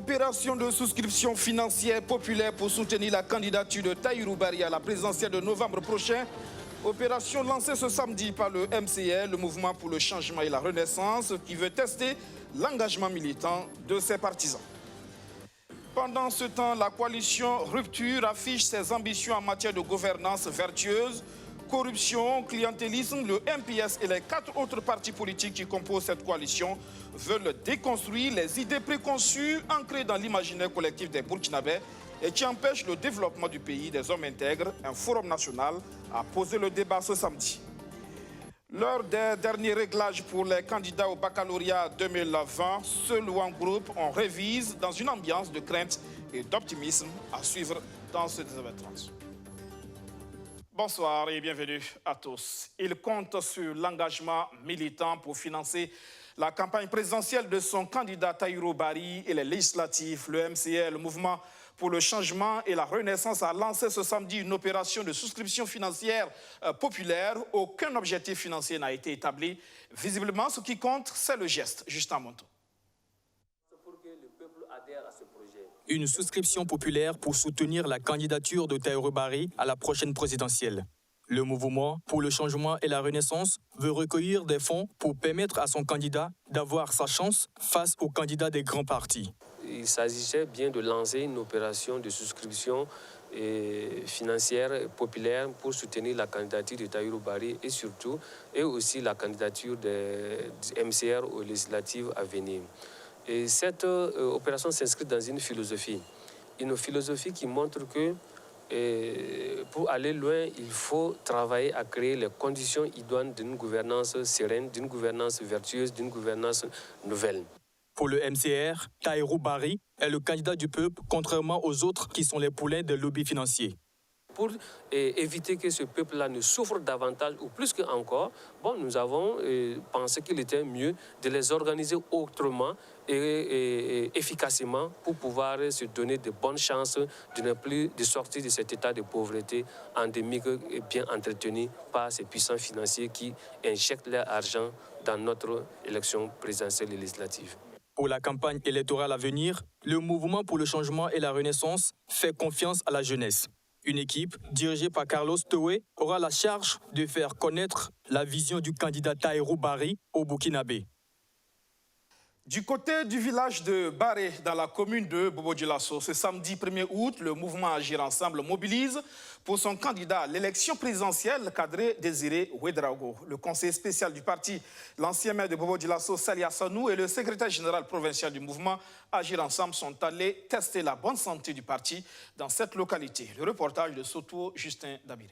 Opération de souscription financière populaire pour soutenir la candidature de Tahirou Barry à la présidentielle de novembre prochain. Opération lancée ce samedi par le MCR, le Mouvement pour le Changement et la Renaissance, qui veut tester l'engagement militant de ses partisans. Pendant ce temps, la coalition Rupture affiche ses ambitions en matière de gouvernance vertueuse, corruption, clientélisme. Le MPS et les 4 autres partis politiques qui composent cette coalition veulent déconstruire les idées préconçues ancrées dans l'imaginaire collectif des Burkinabés et qui empêchent le développement du pays des hommes intègres. Un forum national a posé le débat ce samedi. L'heure des derniers réglages pour les candidats au baccalauréat 2020, seul ou en groupe, on révise dans une ambiance de crainte et d'optimisme à suivre dans ce 19h30. Bonsoir et bienvenue à tous. Il compte sur l'engagement militant pour financer la campagne présidentielle de son candidat Tahirou Barry et les législatives. Le MCR, le Mouvement pour le Changement et la Renaissance, a lancé ce samedi une opération de souscription financière populaire. Aucun objectif financier n'a été établi. Visiblement, ce qui compte, c'est le geste. Justin Monto. Une souscription populaire pour soutenir la candidature de Tahirou Barry à la prochaine présidentielle. Le Mouvement pour le Changement et la Renaissance veut recueillir des fonds pour permettre à son candidat d'avoir sa chance face aux candidats des grands partis. Il s'agissait bien de lancer une opération de souscription financière populaire pour soutenir la candidature de Tahirou Barry et aussi la candidature du MCR aux législatives à venir. Et cette opération s'inscrit dans une philosophie qui montre que pour aller loin, il faut travailler à créer les conditions idoines d'une gouvernance sereine, d'une gouvernance vertueuse, d'une gouvernance nouvelle. Pour le MCR, Tahirou Barry est le candidat du peuple, contrairement aux autres qui sont les poulets des lobbies financiers. Pour éviter que ce peuple-là ne souffre davantage ou plus qu'encore, nous avons pensé qu'il était mieux de les organiser autrement et efficacement pour pouvoir se donner de bonnes chances de ne plus de sortir de cet état de pauvreté endémique et bien entretenu par ces puissants financiers qui injectent leur argent dans notre élection présidentielle et législative. Pour la campagne électorale à venir, le Mouvement pour le Changement et la Renaissance fait confiance à la jeunesse. Une équipe dirigée par Carlos Towé aura la charge de faire connaître la vision du candidat Tahirou Barry au Burkinabé. Du côté du village de Baré, dans la commune de Bobo-Dioulasso, ce samedi 1er août, le mouvement Agir Ensemble mobilise pour son candidat à l'élection présidentielle, Kadri Désiré Ouédraogo. Le conseiller spécial du parti, l'ancien maire de Bobo-Dioulasso, Salia Sanou, et le secrétaire général provincial du mouvement Agir Ensemble sont allés tester la bonne santé du parti dans cette localité. Le reportage de Soto Justin Dabiré.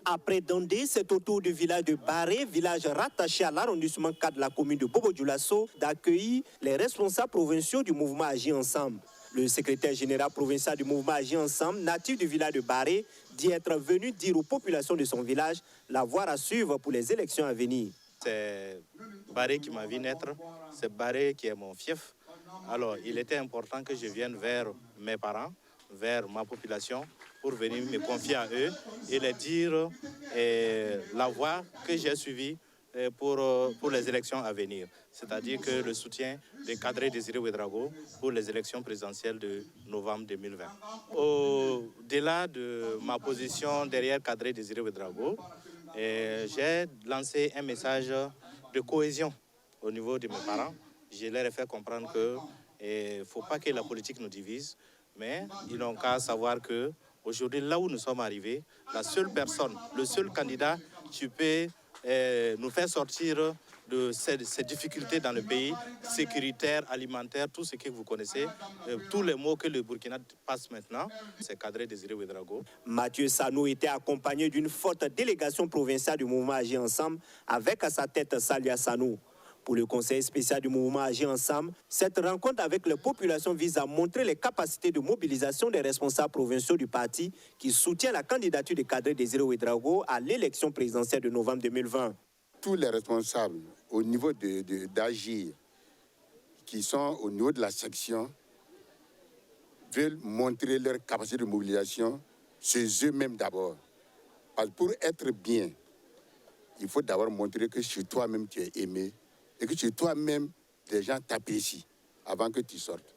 Après Dondé, c'est au tour du village de Baré, village rattaché à l'arrondissement 4 de la commune de Bobo-Dioulasso, d'accueillir les responsables provinciaux du mouvement Agir Ensemble. Le secrétaire général provincial du mouvement Agir Ensemble, natif du village de Baré, dit être venu dire aux populations de son village la voie à suivre pour les élections à venir. C'est Baré qui m'a vu naître, c'est Baré qui est mon fief. Alors, il était important que je vienne vers mes parents, vers ma population, pour venir me confier à eux et leur dire la voie que j'ai suivie pour les élections à venir. C'est-à-dire que le soutien de Kadri Désiré Ouédraogo pour les élections présidentielles de novembre 2020. Au-delà de ma position derrière Kadri Désiré Ouédraogo, j'ai lancé un message de cohésion au niveau de mes parents. Je leur ai fait comprendre qu'il ne faut pas que la politique nous divise, mais ils n'ont qu'à savoir que aujourd'hui, là où nous sommes arrivés, la seule personne, le seul candidat qui peut nous faire sortir de ces difficultés dans le pays, sécuritaire, alimentaire, tout ce que vous connaissez, tous les mots que le Burkina passe maintenant, c'est Kadri Désiré Ouédraogo. Mathieu Sanou était accompagné d'une forte délégation provinciale du mouvement Agir Ensemble, avec à sa tête Salia Sanou. Pour le conseil spécial du mouvement Agir Ensemble, cette rencontre avec les populations vise à montrer les capacités de mobilisation des responsables provinciaux du parti qui soutient la candidature de Kadri Désiré Ouédraogo à l'élection présidentielle de novembre 2020. Tous les responsables au niveau d'Agir, qui sont au niveau de la section, veulent montrer leur capacité de mobilisation chez eux-mêmes d'abord. Parce que pour être bien, il faut d'abord montrer que chez toi-même tu es aimé, et que chez toi-même, les gens t'apprécient avant que tu sortes.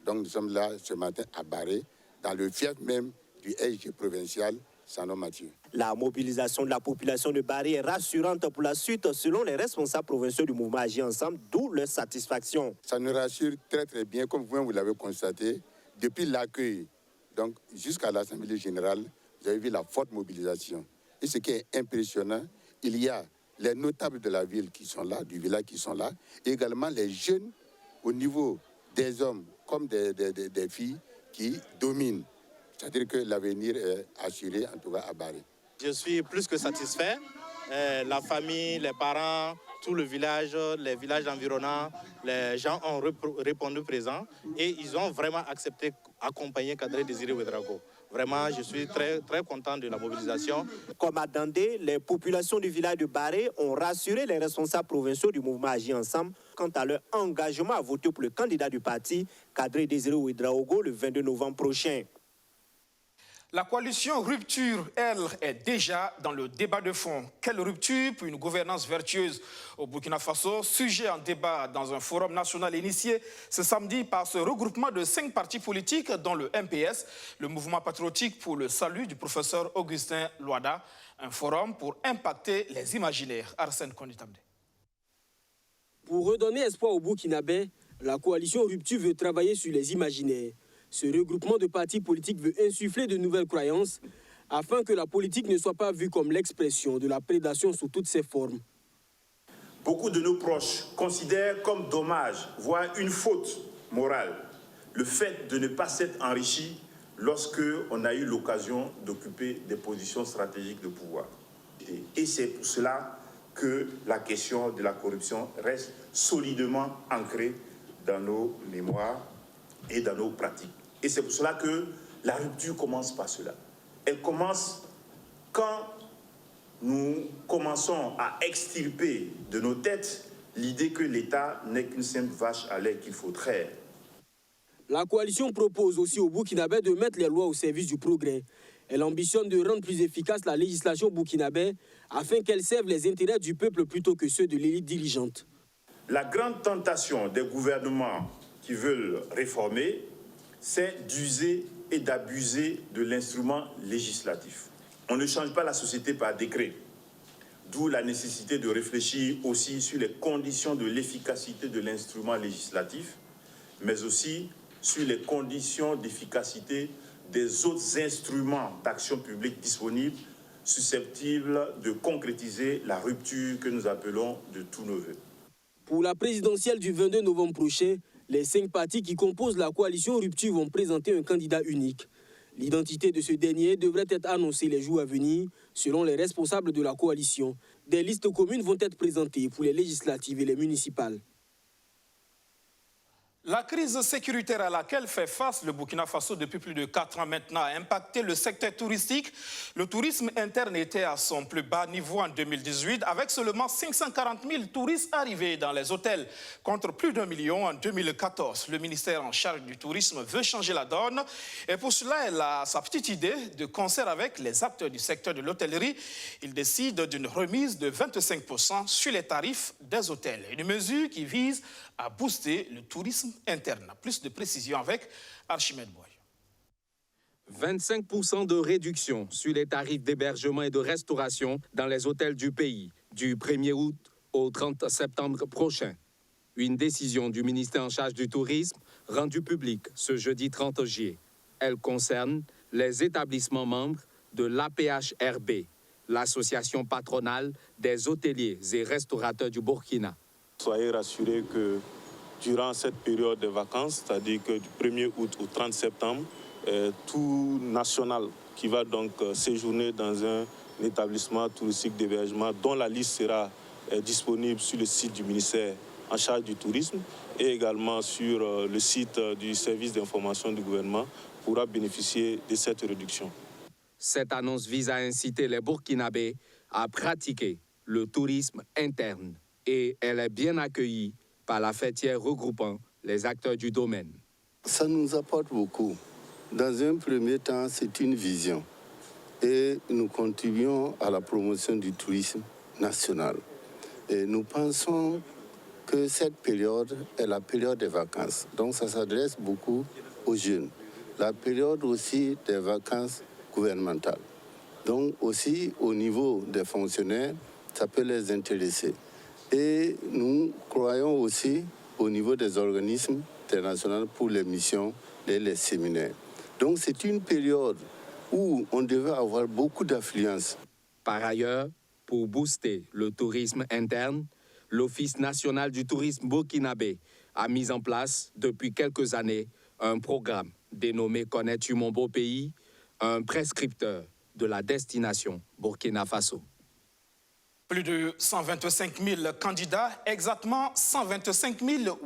Donc nous sommes là ce matin à Barré, dans le fief même du SG provincial Sanon Mathieu. La mobilisation de la population de Barré est rassurante pour la suite, selon les responsables provinciaux du mouvement Agir Ensemble, d'où leur satisfaction. Ça nous rassure très très bien, comme vous l'avez constaté, depuis l'accueil, donc jusqu'à l'Assemblée générale, vous avez vu la forte mobilisation. Et ce qui est impressionnant, il y a les notables de la ville qui sont là, du village qui sont là, et également les jeunes au niveau des hommes comme des filles qui dominent. C'est-à-dire que l'avenir est assuré, en tout cas à Barré. Je suis plus que satisfait. La famille, les parents, tout le village, les villages environnants, les gens ont répondu présent et ils ont vraiment accepté d'accompagner Kadri Désiré Ouédraogo. Vraiment, je suis très, très content de la mobilisation. Comme à Dandé, les populations du village de Barré ont rassuré les responsables provinciaux du mouvement Agir Ensemble quant à leur engagement à voter pour le candidat du parti, Kadri Désiré Ouédraogo, le 22 novembre prochain. La coalition Rupture, elle, est déjà dans le débat de fond. Quelle rupture pour une gouvernance vertueuse au Burkina Faso? Sujet en débat dans un forum national initié ce samedi par ce regroupement de 5 partis politiques, dont le MPS, le Mouvement patriotique pour le salut du professeur Augustin Loada. Un forum pour impacter les imaginaires. Arsène Konitamde. Pour redonner espoir aux Burkinabés, la coalition Rupture veut travailler sur les imaginaires. Ce regroupement de partis politiques veut insuffler de nouvelles croyances afin que la politique ne soit pas vue comme l'expression de la prédation sous toutes ses formes. Beaucoup de nos proches considèrent comme dommage, voire une faute morale, le fait de ne pas s'être enrichi lorsque on a eu l'occasion d'occuper des positions stratégiques de pouvoir. Et c'est pour cela que la question de la corruption reste solidement ancrée dans nos mémoires et dans nos pratiques. Et c'est pour cela que la rupture commence par cela. Elle commence quand nous commençons à extirper de nos têtes l'idée que l'État n'est qu'une simple vache à lait qu'il faut traire. La coalition propose aussi au Burkinabé de mettre les lois au service du progrès. Elle ambitionne de rendre plus efficace la législation burkinabé afin qu'elle serve les intérêts du peuple plutôt que ceux de l'élite dirigeante. La grande tentation des gouvernements qui veulent réformer, c'est d'user et d'abuser de l'instrument législatif. On ne change pas la société par décret, d'où la nécessité de réfléchir aussi sur les conditions de l'efficacité de l'instrument législatif, mais aussi sur les conditions d'efficacité des autres instruments d'action publique disponibles, susceptibles de concrétiser la rupture que nous appelons de tous nos vœux. Pour la présidentielle du 22 novembre prochain, les 5 partis qui composent la coalition Rupture vont présenter un candidat unique. L'identité de ce dernier devrait être annoncée les jours à venir, selon les responsables de la coalition. Des listes communes vont être présentées pour les législatives et les municipales. La crise sécuritaire à laquelle fait face le Burkina Faso depuis plus de 4 ans maintenant a impacté le secteur touristique. Le tourisme interne était à son plus bas niveau en 2018, avec seulement 540 000 touristes arrivés dans les hôtels, contre plus d'1 million en 2014. Le ministère en charge du tourisme veut changer la donne. Et pour cela, elle a sa petite idée. De concert avec les acteurs du secteur de l'hôtellerie, il décide d'une remise de 25% sur les tarifs des hôtels. Une mesure qui vise à booster le tourisme interne. Plus de précisions avec Archimède Boy. 25% de réduction sur les tarifs d'hébergement et de restauration dans les hôtels du pays du 1er août au 30 septembre prochain. Une décision du ministère en charge du tourisme rendue publique ce jeudi 30 juillet. Elle concerne les établissements membres de l'APHRB, l'association patronale des hôteliers et restaurateurs du Burkina. Soyez rassurés que durant cette période de vacances, c'est-à-dire que du 1er août au 30 septembre, tout national qui va donc séjourner dans un établissement touristique d'hébergement dont la liste sera disponible sur le site du ministère en charge du tourisme et également sur le site du service d'information du gouvernement pourra bénéficier de cette réduction. Cette annonce vise à inciter les Burkinabés à pratiquer le tourisme interne. Et elle est bien accueillie par la fêtière regroupant les acteurs du domaine. Ça nous apporte beaucoup. Dans un premier temps, c'est une vision. Et nous contribuons à la promotion du tourisme national. Et nous pensons que cette période est la période des vacances. Donc ça s'adresse beaucoup aux jeunes. La période aussi des vacances gouvernementales. Donc aussi au niveau des fonctionnaires, ça peut les intéresser. Et nous croyons aussi au niveau des organismes internationaux pour les missions et les séminaires. Donc c'est une période où on devait avoir beaucoup d'affluence. Par ailleurs, pour booster le tourisme interne, l'Office national du tourisme burkinabé a mis en place depuis quelques années un programme dénommé Connaître mon beau pays, un prescripteur de la destination Burkina Faso. Plus de 125 000 candidats, exactement 125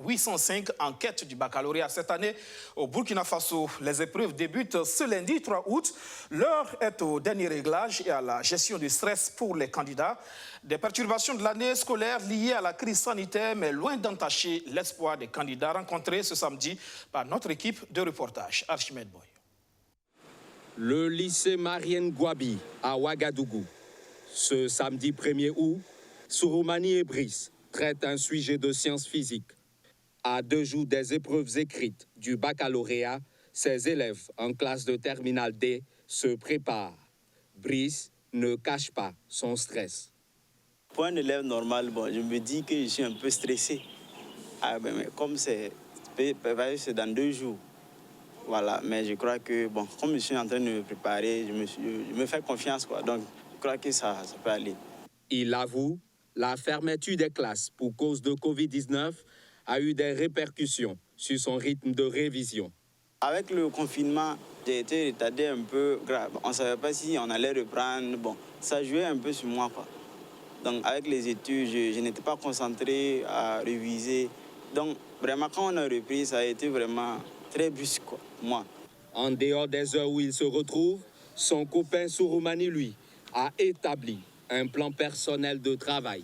805 en quête du baccalauréat cette année au Burkina Faso. Les épreuves débutent ce lundi 3 août. L'heure est au dernier réglage et à la gestion du stress pour les candidats. Des perturbations de l'année scolaire liées à la crise sanitaire, mais loin d'entacher l'espoir des candidats rencontrés ce samedi par notre équipe de reportage. Archimède Boy. Le lycée Marienne Gouabi à Ouagadougou. Ce samedi 1er août, Souroumani et Brice traitent un sujet de sciences physiques. À 2 jours des épreuves écrites du baccalauréat, ces élèves en classe de terminale D se préparent. Brice ne cache pas son stress. Pour un élève normal, je me dis que je suis un peu stressé. Mais comme c'est dans 2 jours, voilà. Mais je crois que, comme je suis en train de me préparer, je me fais confiance, quoi. Donc, je crois que ça peut aller. Il avoue, la fermeture des classes pour cause de Covid-19 a eu des répercussions sur son rythme de révision. Avec le confinement, j'ai été retardé un peu grave. On ne savait pas si on allait reprendre. Ça jouait un peu sur moi, quoi. Donc, avec les études, je n'étais pas concentré à réviser. Donc, vraiment, quand on a repris, ça a été vraiment très brusque, quoi, moi. En dehors des heures où il se retrouve, son copain Souroumani, lui, a établi un plan personnel de travail.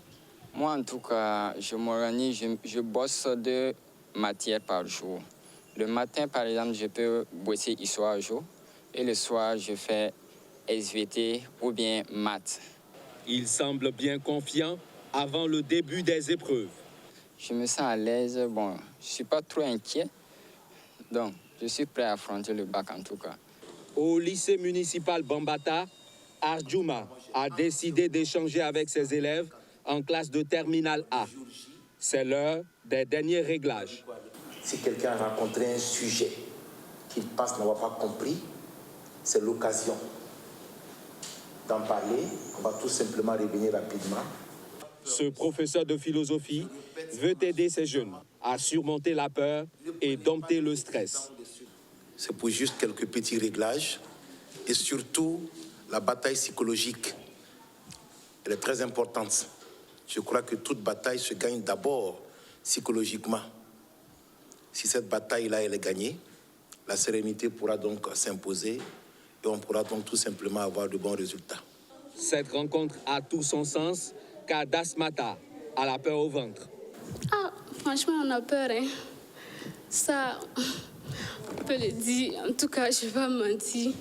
Moi, en tout cas, je m'organise, je bosse 2 matières par jour. Le matin, par exemple, je peux bosser histoire jour. Et le soir, je fais SVT ou bien maths. Il semble bien confiant avant le début des épreuves. Je me sens à l'aise. Je ne suis pas trop inquiet. Donc, je suis prêt à affronter le bac en tout cas. Au lycée municipal Bambata, Arjuma a décidé d'échanger avec ses élèves en classe de terminale A. C'est l'heure des derniers réglages. Si quelqu'un a rencontré un sujet qu'il pense n'avoir pas compris, c'est l'occasion d'en parler. On va tout simplement revenir rapidement. Ce professeur de philosophie veut aider ces jeunes à surmonter la peur et dompter le stress. C'est pour juste quelques petits réglages et surtout la bataille psychologique. Elle est très importante. Je crois que toute bataille se gagne d'abord psychologiquement. Si cette bataille-là, elle est gagnée, la sérénité pourra donc s'imposer et on pourra donc tout simplement avoir de bons résultats. Cette rencontre a tout son sens car Dasmata a la peur au ventre. Franchement, on a peur, hein. Ça, on peut le dire. En tout cas, je ne vais pas mentir.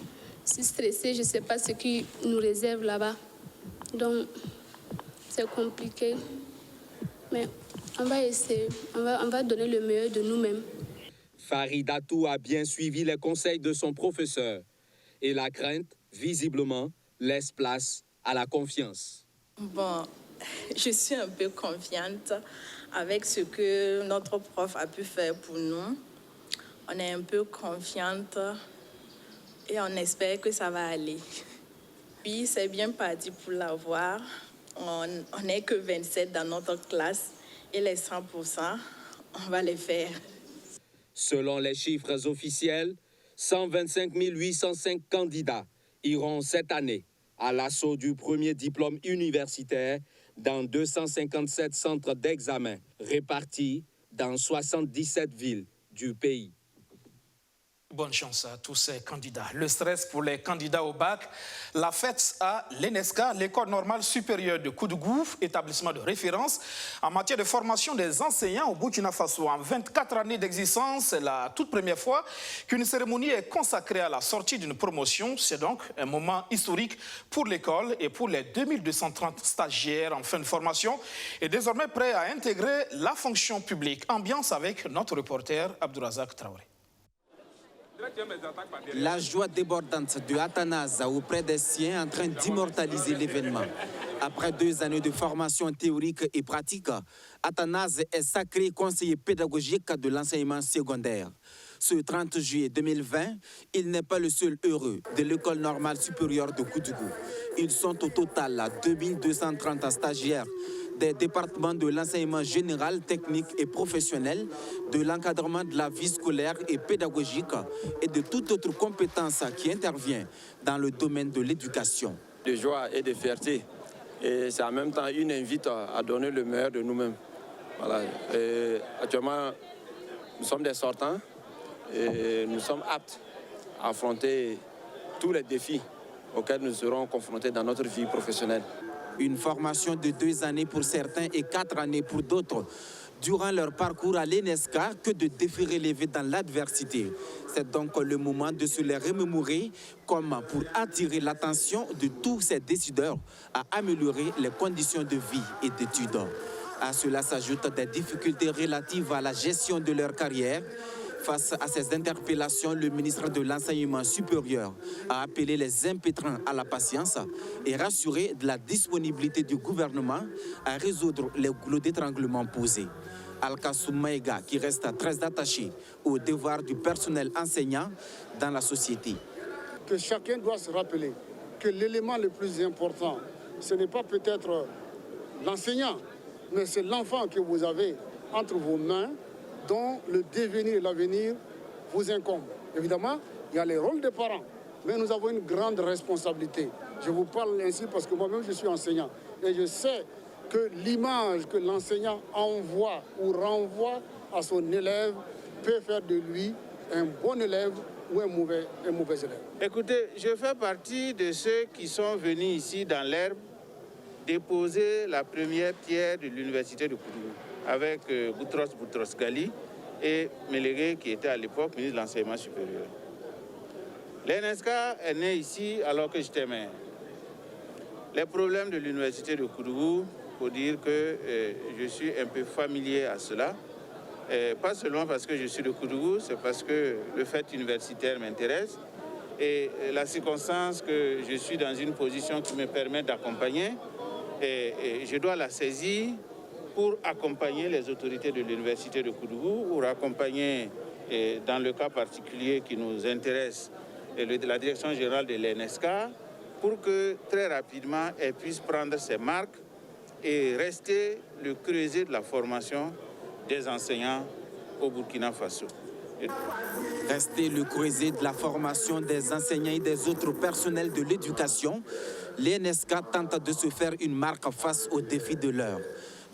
Je suis stressée, je ne sais pas ce qui nous réserve là-bas. Donc, c'est compliqué. Mais on va essayer. On va donner le meilleur de nous-mêmes. Faridatou a bien suivi les conseils de son professeur. Et la crainte, visiblement, laisse place à la confiance. Je suis un peu confiante avec ce que notre prof a pu faire pour nous. On est un peu confiante et on espère que ça va aller. Puis c'est bien parti pour l'avoir. On n'est que 27 dans notre classe et les 100%, on va les faire. Selon les chiffres officiels, 125 805 candidats iront cette année à l'assaut du premier diplôme universitaire dans 257 centres d'examen répartis dans 77 villes du pays. Bonne chance à tous ces candidats. Le stress pour les candidats au bac, la fête à l'ENESCA, l'École normale supérieure de Koudougou, établissement de référence en matière de formation des enseignants au Burkina Faso. En 24 années d'existence, c'est la toute première fois qu'une cérémonie est consacrée à la sortie d'une promotion. C'est donc un moment historique pour l'école et pour les 2230 stagiaires en fin de formation et désormais prêts à intégrer la fonction publique. Ambiance avec notre reporter Abdourazak Traoré. La joie débordante de Athanase auprès des siens en train d'immortaliser l'événement. Après 2 années de formation théorique et pratique, Athanase est sacré conseiller pédagogique de l'enseignement secondaire. Ce 30 juillet 2020, il n'est pas le seul heureux de l'École normale supérieure de Koudougou. Ils sont au total 2230 stagiaires des départements de l'enseignement général, technique et professionnel, de l'encadrement de la vie scolaire et pédagogique et de toute autre compétence qui intervient dans le domaine de l'éducation. De joie et de fierté. Et c'est en même temps une invite à donner le meilleur de nous-mêmes. Voilà. Actuellement, nous sommes des sortants et nous sommes aptes à affronter tous les défis auxquels nous serons confrontés dans notre vie professionnelle. Une formation de 2 années pour certains et 4 années pour d'autres. Durant leur parcours à l'ENESCA, que de défis relevés dans l'adversité. C'est donc le moment de se les remémorer comme pour attirer l'attention de tous ces décideurs à améliorer les conditions de vie et d'études. À cela s'ajoutent des difficultés relatives à la gestion de leur carrière. Face à ces interpellations, le ministre de l'Enseignement supérieur a appelé les impétrants à la patience et rassuré de la disponibilité du gouvernement à résoudre les goulots d'étranglement posés. Al-Kassoum Maïga, qui reste très attaché aux devoirs du personnel enseignant dans la société. Que chacun doit se rappeler que l'élément le plus important, ce n'est pas peut-être l'enseignant, mais c'est l'enfant que vous avez entre vos mains, dont le devenir et l'avenir vous incombent. Évidemment, il y a les rôles des parents, mais nous avons une grande responsabilité. Je vous parle ainsi parce que moi-même, je suis enseignant. Et je sais que l'image que l'enseignant envoie ou renvoie à son élève peut faire de lui un bon élève ou un mauvais élève. Écoutez, je fais partie de ceux qui sont venus ici dans l'herbe déposer la première pierre de l'université de Koudougou, avec Boutros Ghali et Mélégué, qui était à l'époque ministre de l'Enseignement supérieur. L'ENESCA est né ici alors que j'étais maire. Les problèmes de l'université de Koudougou, il faut dire que je suis un peu familier à cela. Pas seulement parce que je suis de Koudougou, c'est parce que le fait universitaire m'intéresse. Et la circonstance que je suis dans une position qui me permet d'accompagner, et je dois la saisir pour accompagner les autorités de l'université de Koudougou, pour accompagner, dans le cas particulier qui nous intéresse, la direction générale de l'ENESCA, pour que très rapidement elle puisse prendre ses marques et rester le creuset de la formation des enseignants au Burkina Faso. Rester le creuset de la formation des enseignants et des autres personnels de l'éducation, l'ENESCA tente de se faire une marque face aux défis de l'heure.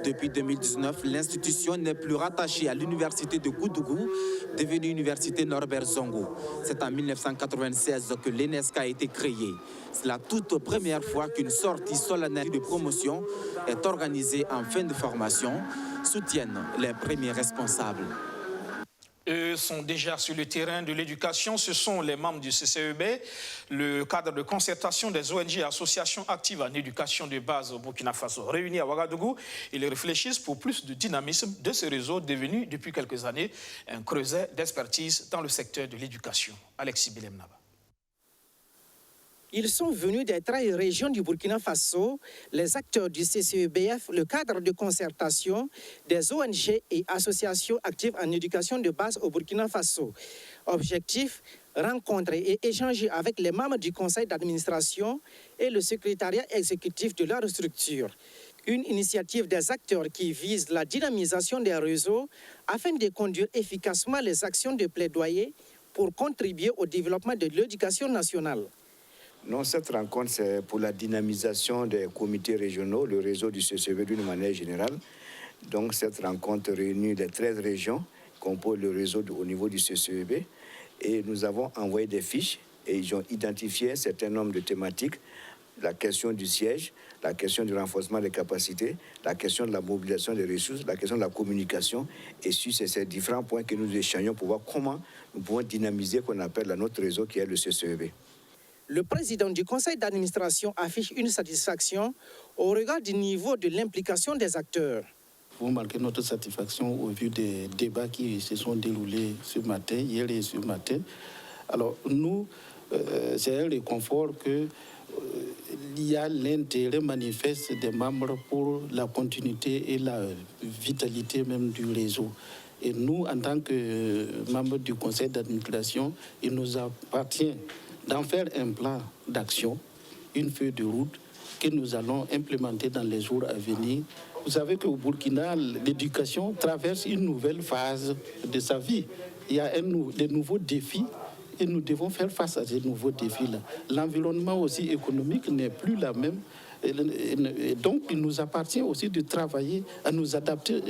Depuis 2019, l'institution n'est plus rattachée à l'université de Koudougou, devenue Université Norbert Zongo. C'est en 1996 que l'ENESCA a été créée. C'est la toute première fois qu'une sortie solennelle de promotion est organisée en fin de formation, soutiennent les premiers responsables. Eux sont déjà sur le terrain de l'éducation. Ce sont les membres du CCEB, le cadre de concertation des ONG et associations actives en éducation de base au Burkina Faso. Réunis à Ouagadougou, ils réfléchissent pour plus de dynamisme de ce réseau devenu depuis quelques années un creuset d'expertise dans le secteur de l'éducation. Alexis Bilemnaba. Ils sont venus des 13 régions du Burkina Faso, les acteurs du CCEBF, le cadre de concertation des ONG et associations actives en éducation de base au Burkina Faso. Objectif, rencontrer et échanger avec les membres du conseil d'administration et le secrétariat exécutif de leur structure. Une initiative des acteurs qui vise la dynamisation des réseaux afin de conduire efficacement les actions de plaidoyer pour contribuer au développement de l'éducation nationale. Non, cette rencontre, c'est pour la dynamisation des comités régionaux, le réseau du CCEB d'une manière générale. Donc, cette rencontre réunit les 13 régions, compose le réseau au niveau du CCEB. et nous avons envoyé des fiches et ils ont identifié un certain nombre de thématiques, la question du siège, la question du renforcement des capacités, la question de la mobilisation des ressources, la question de la communication. Et sur ces différents points que nous échangeons pour voir comment nous pouvons dynamiser qu'on appelle notre réseau qui est le CCEB. Le président du conseil d'administration affiche une satisfaction au regard du niveau de l'implication des acteurs. Vous marquez notre satisfaction au vu des débats qui se sont déroulés ce matin, hier et ce matin. Alors nous, c'est un réconfort que il y a l'intérêt manifeste des membres pour la continuité et la vitalité même du réseau. Et nous, en tant que membres du conseil d'administration, il nous appartient d'en faire un plan d'action, une feuille de route que nous allons implémenter dans les jours à venir. Vous savez qu'au Burkina, l'éducation traverse une nouvelle phase de sa vie. Il y a des nouveaux défis et nous devons faire face à ces nouveaux défis-là. L'environnement aussi économique n'est plus la même. Et donc, il nous appartient aussi de travailler à nous adapter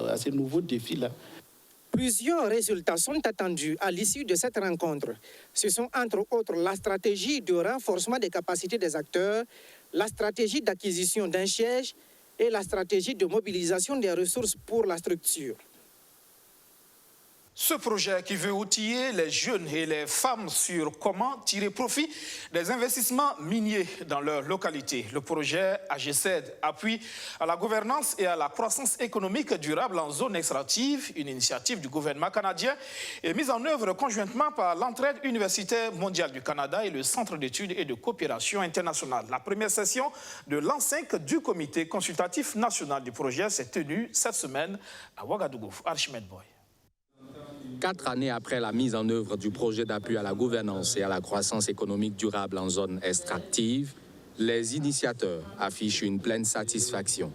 à ces nouveaux défis-là. Plusieurs résultats sont attendus à l'issue de cette rencontre. Ce sont entre autres la stratégie de renforcement des capacités des acteurs, la stratégie d'acquisition d'un siège et la stratégie de mobilisation des ressources pour la structure. Ce projet qui veut outiller les jeunes et les femmes sur comment tirer profit des investissements miniers dans leur localité. Le projet AGCED appuie à la gouvernance et à la croissance économique durable en zone extractive, une initiative du gouvernement canadien est mise en œuvre conjointement par l'Entraide universitaire mondiale du Canada et le Centre d'études et de coopération internationale. La première session de l'An5 du comité consultatif national du projet s'est tenue cette semaine à Ouagadougou. Archimède Boy. 4 années après la mise en œuvre du projet d'appui à la gouvernance et à la croissance économique durable en zone extractive, les initiateurs affichent une pleine satisfaction.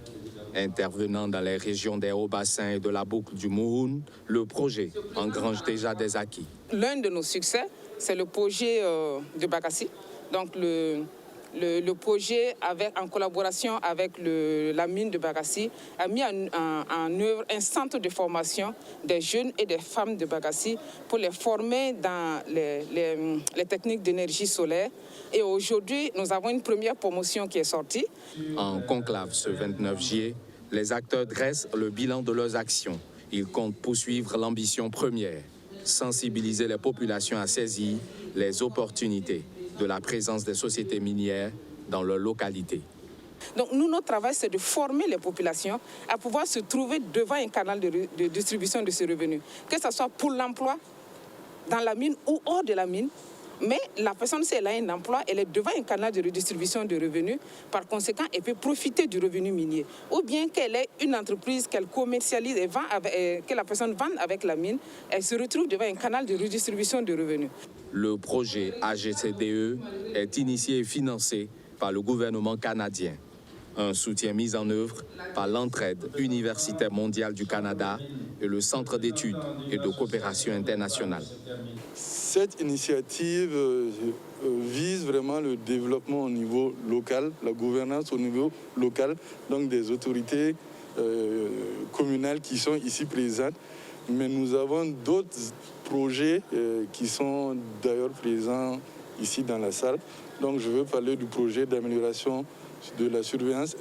Intervenant dans les régions des hauts-bassins et de la boucle du Mouhoun, le projet engrange déjà des acquis. L'un de nos succès, c'est le projet de Bakassi. Donc le projet, en collaboration avec la mine de Bakassi, a mis en œuvre un centre de formation des jeunes et des femmes de Bakassi pour les former dans les techniques d'énergie solaire. Et aujourd'hui, nous avons une première promotion qui est sortie. En conclave ce 29 juillet, les acteurs dressent le bilan de leurs actions. Ils comptent poursuivre l'ambition première, sensibiliser les populations à saisir les opportunités de la présence des sociétés minières dans leur localité. Donc nous, notre travail, c'est de former les populations à pouvoir se trouver devant un canal de distribution de ces revenus, que ce soit pour l'emploi dans la mine ou hors de la mine. Mais la personne, si elle a un emploi, elle est devant un canal de redistribution de revenus. Par conséquent, elle peut profiter du revenu minier. Ou bien qu'elle ait une entreprise qu'elle commercialise et que la personne vende avec la mine, elle se retrouve devant un canal de redistribution de revenus. Le projet AGCDE est initié et financé par le gouvernement canadien. Un soutien mis en œuvre par l'Entraide universitaire mondiale du Canada et le Centre d'études et de coopération internationale. Cette initiative vise vraiment le développement au niveau local, la gouvernance au niveau local, donc des autorités communales qui sont ici présentes. Mais nous avons d'autres projets qui sont d'ailleurs présents ici dans la salle. Donc je veux parler du projet d'amélioration de la surveillance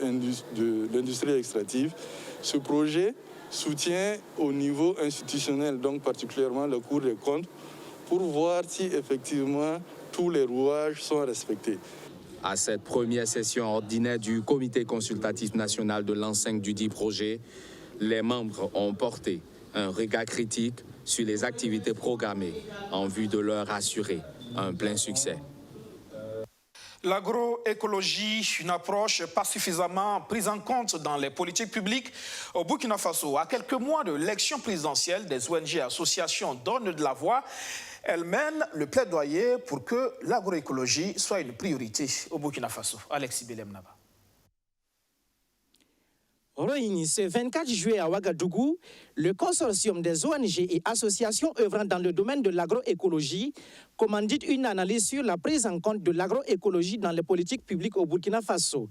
de l'industrie extractive. Ce projet soutient au niveau institutionnel, donc particulièrement la Cour des comptes, pour voir si effectivement tous les rouages sont respectés. À cette première session ordinaire du Comité consultatif national de l'An5 du dit projet, les membres ont porté un regard critique sur les activités programmées en vue de leur assurer un plein succès. L'agroécologie, une approche pas suffisamment prise en compte dans les politiques publiques au Burkina Faso. À quelques mois de l'élection présidentielle, des ONG et associations donnent de la voix. Elles mènent le plaidoyer pour que l'agroécologie soit une priorité au Burkina Faso. Alexis Belemnaba. Réuni ce 24 juillet à Ouagadougou, le consortium des ONG et associations œuvrant dans le domaine de l'agroécologie commandite une analyse sur la prise en compte de l'agroécologie dans les politiques publiques au Burkina Faso.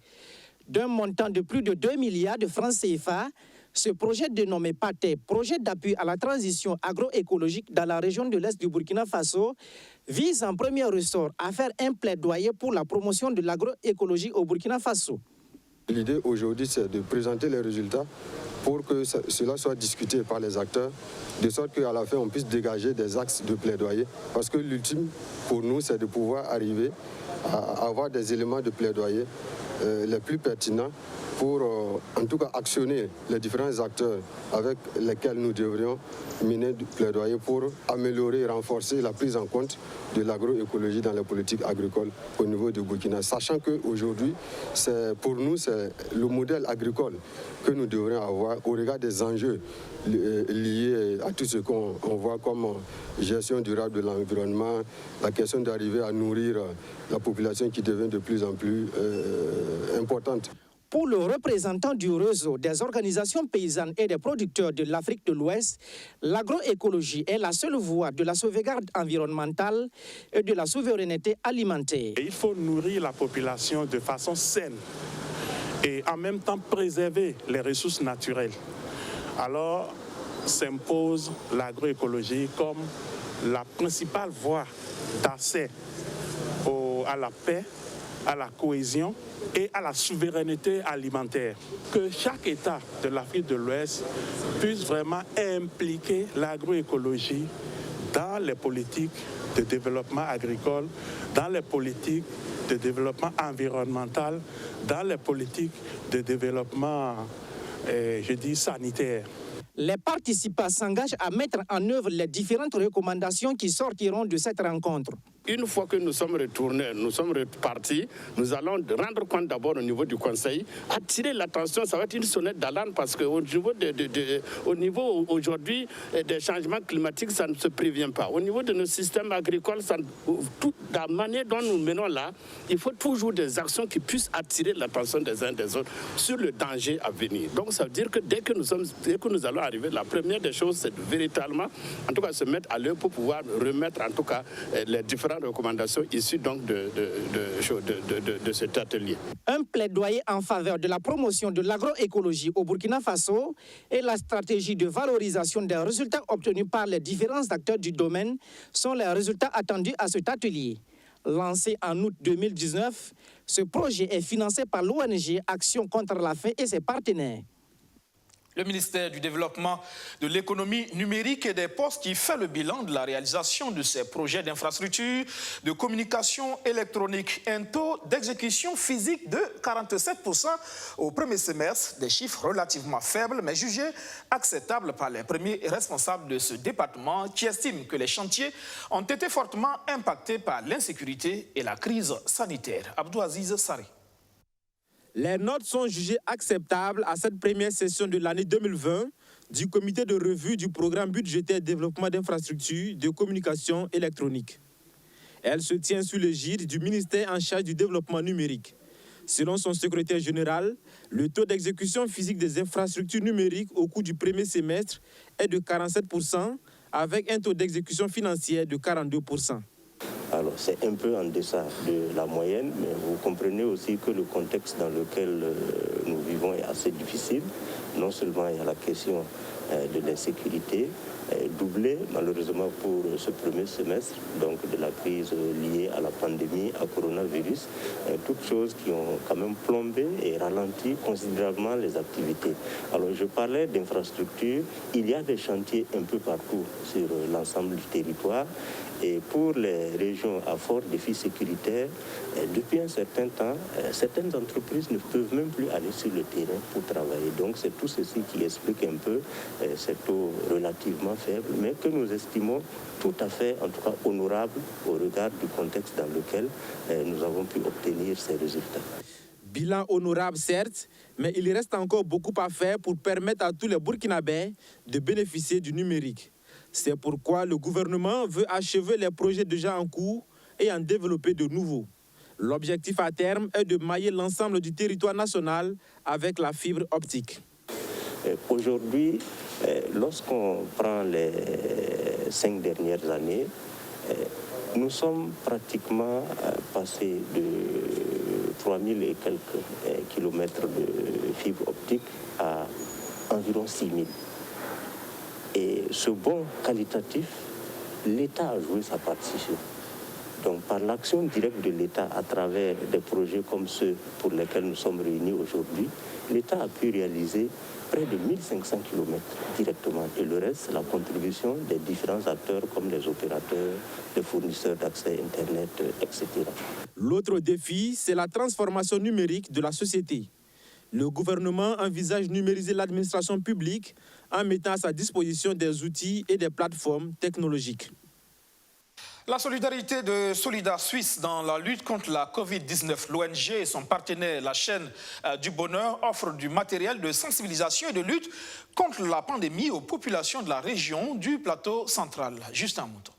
D'un montant de plus de 2 milliards de francs CFA, Ce projet dénommé PATE, projet d'appui à la transition agroécologique dans la région de l'Est du Burkina Faso, vise en premier ressort à faire un plaidoyer pour la promotion de l'agroécologie au Burkina Faso. L'idée aujourd'hui, c'est de présenter les résultats pour que cela soit discuté par les acteurs, de sorte qu'à la fin, on puisse dégager des axes de plaidoyer. Parce que l'ultime, pour nous, c'est de pouvoir arriver à avoir des éléments de plaidoyer les plus pertinents pour, en tout cas, actionner les différents acteurs avec lesquels nous devrions mener du plaidoyer pour améliorer et renforcer la prise en compte de l'agroécologie dans la politique agricole au niveau du Burkina. Sachant qu'aujourd'hui, pour nous, c'est le modèle agricole que nous devrions avoir au regard des enjeux liés à tout ce qu'on voit comme gestion durable de l'environnement, la question d'arriver à nourrir la population qui devient de plus en plus importante. Pour le représentant du réseau des organisations paysannes et des producteurs de l'Afrique de l'Ouest, l'agroécologie est la seule voie de la sauvegarde environnementale et de la souveraineté alimentaire. Il faut nourrir la population de façon saine et en même temps préserver les ressources naturelles. Alors s'impose l'agroécologie comme la principale voie d'accès à la paix, à la cohésion et à la souveraineté alimentaire. Que chaque État de l'Afrique de l'Ouest puisse vraiment impliquer l'agroécologie dans les politiques de développement agricole, dans les politiques de développement environnemental, dans les politiques de développement, sanitaire. Les participants s'engagent à mettre en œuvre les différentes recommandations qui sortiront de cette rencontre. Une fois que nous sommes retournés, nous sommes repartis, nous allons rendre compte d'abord au niveau du Conseil, attirer l'attention, ça va être une sonnette d'alarme parce qu'au niveau aujourd'hui des changements climatiques, ça ne se prévient pas. Au niveau de nos systèmes agricoles, toute la manière dont nous menons là, il faut toujours des actions qui puissent attirer l'attention des uns des autres sur le danger à venir. Donc ça veut dire que dès que nous allons arriver, la première des choses, c'est de véritablement, en tout cas, se mettre à l'œuvre pour pouvoir remettre en tout cas les différentes recommandations issues donc de cet atelier. Un plaidoyer en faveur de la promotion de l'agroécologie au Burkina Faso et la stratégie de valorisation des résultats obtenus par les différents acteurs du domaine sont les résultats attendus à cet atelier. Lancé en août 2019, ce projet est financé par l'ONG Action contre la faim et ses partenaires. Le ministère du Développement de l'économie numérique et des postes qui fait le bilan de la réalisation de ces projets d'infrastructure de communication électronique. Un taux d'exécution physique de 47% au premier semestre, des chiffres relativement faibles mais jugés acceptables par les premiers responsables de ce département qui estiment que les chantiers ont été fortement impactés par l'insécurité et la crise sanitaire. Abdou Aziz Sarri. Les notes sont jugées acceptables à cette première session de l'année 2020 du comité de revue du programme budgétaire développement d'infrastructures de communication électronique. Elle se tient sous l'égide du ministère en charge du développement numérique. Selon son secrétaire général, le taux d'exécution physique des infrastructures numériques au cours du premier semestre est de 47%, avec un taux d'exécution financière de 42%. Alors c'est un peu en deçà de la moyenne, mais vous comprenez aussi que le contexte dans lequel nous vivons est assez difficile. Non seulement il y a la question de l'insécurité, doublée malheureusement pour ce premier semestre, donc de la crise liée à la pandémie, à coronavirus, toutes choses qui ont quand même plombé et ralenti considérablement les activités. Alors je parlais d'infrastructures, il y a des chantiers un peu partout sur l'ensemble du territoire. Et pour les régions à fort défi sécuritaire, depuis un certain temps, certaines entreprises ne peuvent même plus aller sur le terrain pour travailler. Donc c'est tout ceci qui explique un peu ces taux relativement faibles, mais que nous estimons tout à fait, en tout cas, honorables au regard du contexte dans lequel nous avons pu obtenir ces résultats. Bilan honorable certes, mais il reste encore beaucoup à faire pour permettre à tous les Burkinabés de bénéficier du numérique. C'est pourquoi le gouvernement veut achever les projets déjà en cours et en développer de nouveaux. L'objectif à terme est de mailler l'ensemble du territoire national avec la fibre optique. Aujourd'hui, lorsqu'on prend les 5 dernières années, nous sommes pratiquement passés de 3000 et quelques kilomètres de fibre optique à environ 6 000. Et ce bond qualitatif, l'État a joué sa partition. Donc par l'action directe de l'État à travers des projets comme ceux pour lesquels nous sommes réunis aujourd'hui, l'État a pu réaliser près de 1500 km directement. Et le reste, c'est la contribution des différents acteurs comme les opérateurs, les fournisseurs d'accès Internet, etc. L'autre défi, c'est la transformation numérique de la société. Le gouvernement envisage numériser l'administration publique en mettant à sa disposition des outils et des plateformes technologiques. La solidarité de Solidar Suisse dans la lutte contre la Covid-19, l'ONG et son partenaire, la chaîne du bonheur, offrent du matériel de sensibilisation et de lutte contre la pandémie aux populations de la région du plateau central. Justin Mouton.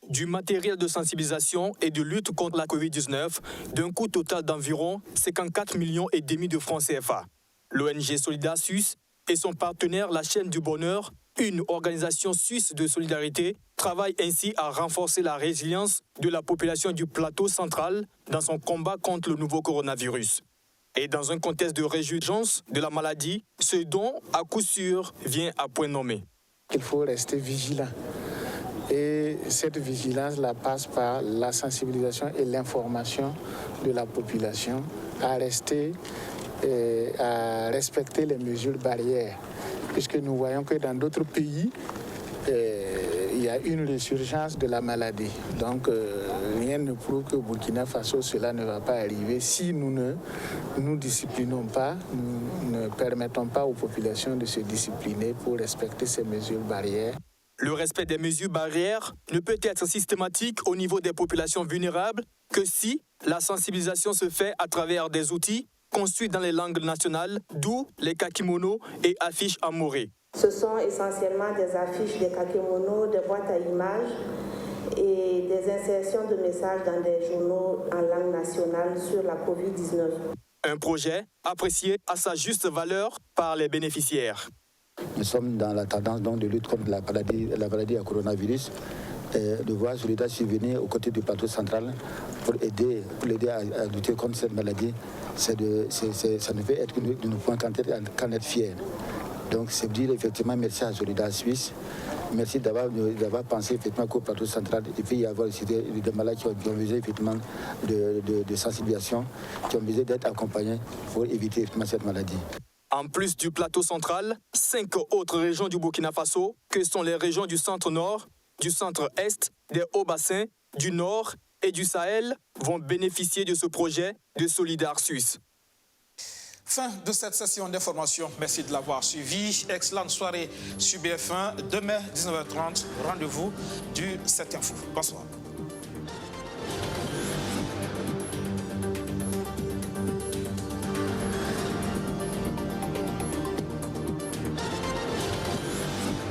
Du matériel de sensibilisation et de lutte contre la Covid-19 d'un coût total d'environ 54,5 millions de francs CFA. L'ONG Solidar Suisse et son partenaire, la chaîne du bonheur, une organisation suisse de solidarité, travaille ainsi à renforcer la résilience de la population du plateau central dans son combat contre le nouveau coronavirus. Et dans un contexte de résurgence de la maladie, ce don, à coup sûr, vient à point nommé. Il faut rester vigilant. Et cette vigilance passe par la sensibilisation et l'information de la population à respecter les mesures barrières. Puisque nous voyons que dans d'autres pays, il y a une résurgence de la maladie. Donc, rien ne prouve qu'au Burkina Faso, cela ne va pas arriver si nous ne nous disciplinons pas, nous ne permettons pas aux populations de se discipliner pour respecter ces mesures barrières. Le respect des mesures barrières ne peut être systématique au niveau des populations vulnérables que si la sensibilisation se fait à travers des outils construits dans les langues nationales, d'où les kakimonos et affiches amourées. Ce sont essentiellement des affiches, des kakimonos, des boîtes à images et des insertions de messages dans des journaux en langue nationale sur la Covid-19. Un projet apprécié à sa juste valeur par les bénéficiaires. Nous sommes dans la tendance donc, de lutte contre la maladie à coronavirus. De voir Solidar venir aux côtés du plateau central pour l'aider à lutter contre cette maladie, ça ne peut être que nous pouvons qu'en être fiers. Donc c'est dire effectivement merci à Solidar Suisse, merci d'avoir pensé effectivement qu'au plateau central, il peut y avoir aussi des malades qui ont besoin effectivement de sensibilisation, qui ont besoin d'être accompagnés pour éviter effectivement cette maladie. En plus du plateau central, 5 autres régions du Burkina Faso, que sont les régions du centre-nord, du centre-est, des Hauts-Bassins, du Nord et du Sahel, vont bénéficier de ce projet de Solidar Suisse. Fin de cette session d'information. Merci de l'avoir suivi. Excellente soirée sur BF1. Demain, 19h30, rendez-vous du 7 Info. Bonsoir.